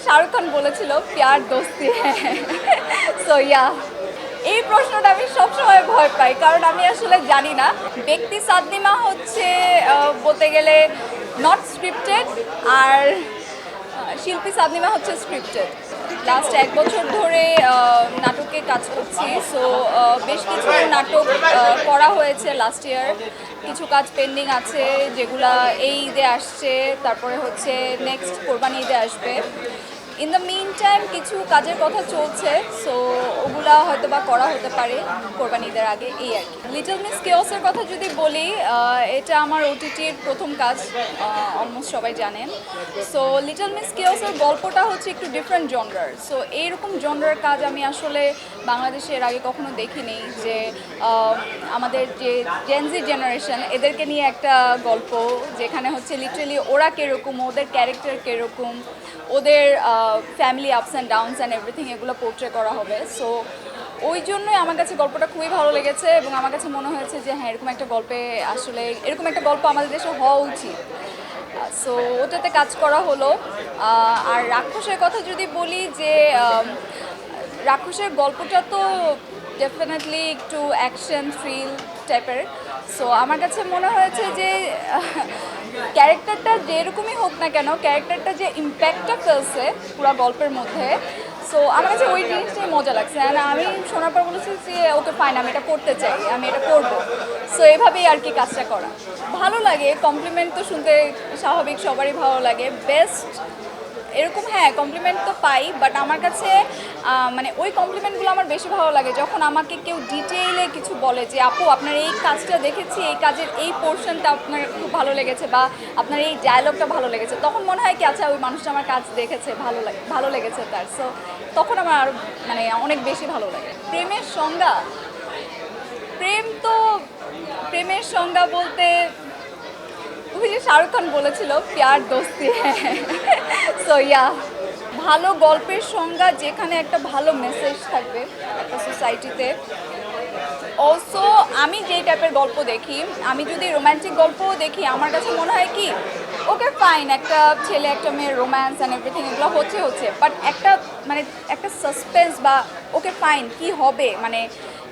শাহরুখ খান বলেছিল প্যার দোস্তি হ্যাঁ। So yeah, এই প্রশ্নটা আমি সবসময় ভয় পাই, কারণ আমি আসলে জানি না। ব্যক্তি সাদনিমা হচ্ছে বলতে গেলে নট স্ক্রিপ্টেড, আর শিল্পী সাদনিমা হচ্ছে স্ক্রিপ্টেড। লাস্ট 1 বছর ধরে নাটকে কাজ করছি। সো বেশ কিছু নাটক করা হয়েছে লাস্ট ইয়ার। কিছু কাজ পেন্ডিং আছে যেগুলা এই ঈদে আসছে, তারপরে হচ্ছে নেক্সট কোরবানি ঈদে আসবে। ইন দ্য মিন টাইম কিছু কাজের কথা চলছে, সো ওগুলা হয়তো বা করা হতে পারে কোরবানি ঈদের আগে, এই আর কি। লিটল মিস কেওসের কথা যদি বলি, এটা আমার ওটিটির প্রথম কাজ, অলমোস্ট সবাই জানেন। সো লিটল মিস কেওসের গল্পটা হচ্ছে একটু ডিফারেন্ট জনরার। সো এইরকম জনরার কাজ আমি আসলে বাংলাদেশে এর আগে কখনো দেখিনি, যে আমাদের যে জেনজি জেনারেশন এদেরকে নিয়ে একটা গল্প, যেখানে হচ্ছে লিটারেলি ওরা কীরকম, ওদের ক্যারেক্টার কীরকম, ওদের family ups and downs and everything, এগুলো পোর্ট্রে করা হবে। সো ওই জন্যই আমার কাছে গল্পটা খুবই ভালো লেগেছে, এবং আমার কাছে মনে হয়েছে যে হ্যাঁ, এরকম একটা গল্পে আসলে এরকম একটা গল্প আমাদের দেশে হওয়া উচিত। সো ওটাতে কাজ করা হলো। আর রাক্ষসের কথা যদি বলি, যে রাক্ষসের গল্পটা তো ডেফিনেটলি একটু অ্যাকশন থ্রিল টাইপের। সো আমার কাছে মনে হয়েছে যে ক্যারেক্টারটা যেরকমই হোক না কেন, ক্যারেক্টারটা যে ইম্প্যাক্টটা ফেলছে পুরো গল্পের মধ্যে, সো আমার কাছে ওই জিনিসটাই মজা লাগছে। অ্যান্ড আমি শোনার পর বলেছি যে ওকে ফাইন, আমি এটা করতে চাই, আমি এটা করবো। সো এভাবেই আর কি কাজটা করা ভালো লাগে। কমপ্লিমেন্ট তো শুনতে স্বাভাবিক, সবারই ভালো লাগে। বেস্ট এরকম হ্যাঁ, কমপ্লিমেন্ট তো পাই, বাট আমার কাছে মানে ওই কমপ্লিমেন্টগুলো আমার বেশি ভালো লাগে যখন আমাকে কেউ ডিটেইলে কিছু বলে, যে আপু আপনার এই কাজটা দেখেছি, এই কাজের এই পোর্শনটা আপনার খুব ভালো লেগেছে, বা আপনার এই ডায়লগটা ভালো লেগেছে। তখন মনে হয় কি, আচ্ছা ওই মানুষটা আমার কাজ দেখেছে, ভালো লেগেছে তার। সো তখন আমার আরও মানে অনেক বেশি ভালো লাগে। প্রেমের সংজ্ঞা, প্রেমের সংজ্ঞা বলতে ওই যে শাহরুখ খান বলেছিল প্যার দোস্তি হ্যাঁ। সো ইয়া, ভালো গল্পের সংজ্ঞা যেখানে একটা ভালো মেসেজ থাকবে একটা সোসাইটিতে। অলসো আমি যেই টাইপের গল্প দেখি, আমি যদি রোম্যান্টিক গল্পও দেখি, আমার কাছে মনে হয় কি ওকে ফাইন, একটা ছেলে একটা মেয়ের রোম্যান্স অ্যান্ড এভরিথিং এগুলো হচ্ছে, বাট একটা মানে একটা সাসপেন্স, বা ওকে ফাইন কি হবে, মানে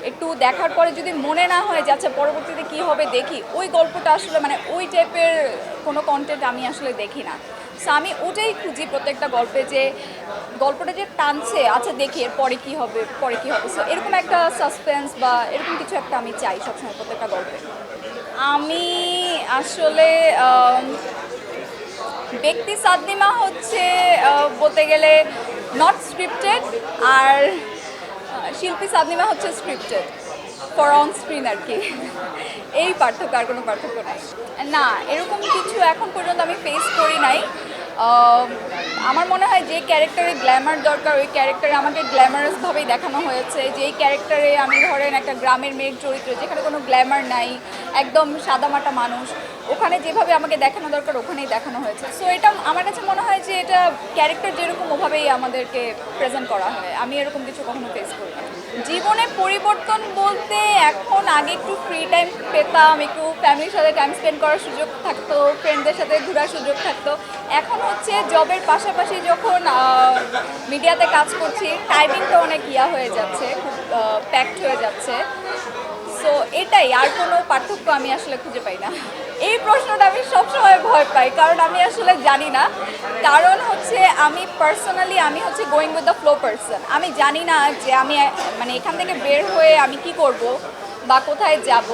একটু দেখার পরে যদি মনে না হয় যে আচ্ছা পরবর্তীতে কী হবে দেখি, ওই গল্পটা আসলে মানে ওই টাইপের কোনো কন্টেন্ট আমি আসলে দেখি না। সো আমি ওটাই খুঁজি প্রত্যেকটা গল্পে, যে গল্পটা যে টানছে, আচ্ছা দেখি এর পরে কী হবে, সো এরকম একটা সাসপেন্স বা এরকম কিছু একটা আমি চাই সবসময় প্রত্যেকটা গল্পে। আমি আসলে ব্যক্তি সাদনিমা হচ্ছে বলতে গেলে নট স্ক্রিপ্টেড, আর শিল্পী সাদনিমা হচ্ছে স্ক্রিপ্টেড ফর অন স্ক্রিন আর কি। এই পার্থক্য, আর কোনো পার্থক্য নাই। না, এরকম কিছু এখন পর্যন্ত আমি ফেস করি নাই। আমার মনে হয় যে ক্যারেক্টারে গ্ল্যামার দরকার, ওই ক্যারেক্টারে আমাকে গ্ল্যামারাসভাবেই দেখানো হয়েছে। যেই ক্যারেক্টারে আমি ধরেন একটা গ্রামের মেয়ের চরিত্র, যেখানে কোনো গ্ল্যামার নাই, একদম সাদামাটা মানুষ, ওখানে যেভাবে আমাকে দেখানো দরকার ওখানেই দেখানো হয়েছে। সো এটা আমার কাছে মনে হয় যে এটা ক্যারেক্টার যেরকম ওভাবেই আমাদেরকে প্রেজেন্ট করা হয়। আমি এরকম কিছু কখনো ফেস করি না। জীবনে পরিবর্তন বলতে, এখন আগে একটু ফ্রি টাইম পেতাম, একটু ফ্যামিলির সাথে টাইম স্পেন্ড করার সুযোগ থাকতো, ফ্রেন্ডদের সাথে ঘোরার সুযোগ থাকতো। এখন হচ্ছে জবের পাশাপাশি যখন মিডিয়াতে কাজ করছি, টাইমিংটা অনেক হয়ে যাচ্ছে, খুব প্যাকড হয়ে যাচ্ছে। সো এটাই, আর কোনো পার্থক্য আমি আসলে খুঁজে পাই না। এই প্রশ্নটা আমি সবসময় ভয় পাই, কারণ আমি আসলে জানি না। কারণ হচ্ছে আমি পার্সোনালি আমি হচ্ছে going with the flow person. আমি জানি না যে আমি মানে এখান থেকে বের হয়ে আমি কি করব বা কোথায় যাব।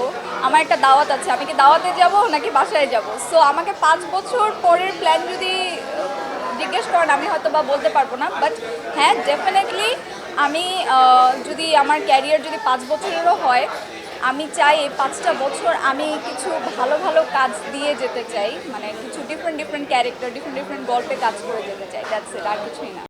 আমার একটা দাওয়াত আছে, আমি কি দাওয়াতে যাব নাকি বাসায় যাব। সো আমাকে 5 বছর পরের প্ল্যান যদি জিজ্ঞেস করেন, আমি হয়তো বা বলতে পারবো না। বাট হ্যাঁ, ডেফিনেটলি আমি যদি আমার ক্যারিয়ার যদি 5 বছরেরও হয়, আমি চাই এই 5টা বছর আমি কিছু ভালো ভালো কাজ দিয়ে যেতে চাই, মানে কিছু ডিফারেন্ট ক্যারেক্টার, ডিফারেন্ট গল্পে কাজ করে যেতে চাই। দ্যাটস ইট, আর কিছুই না।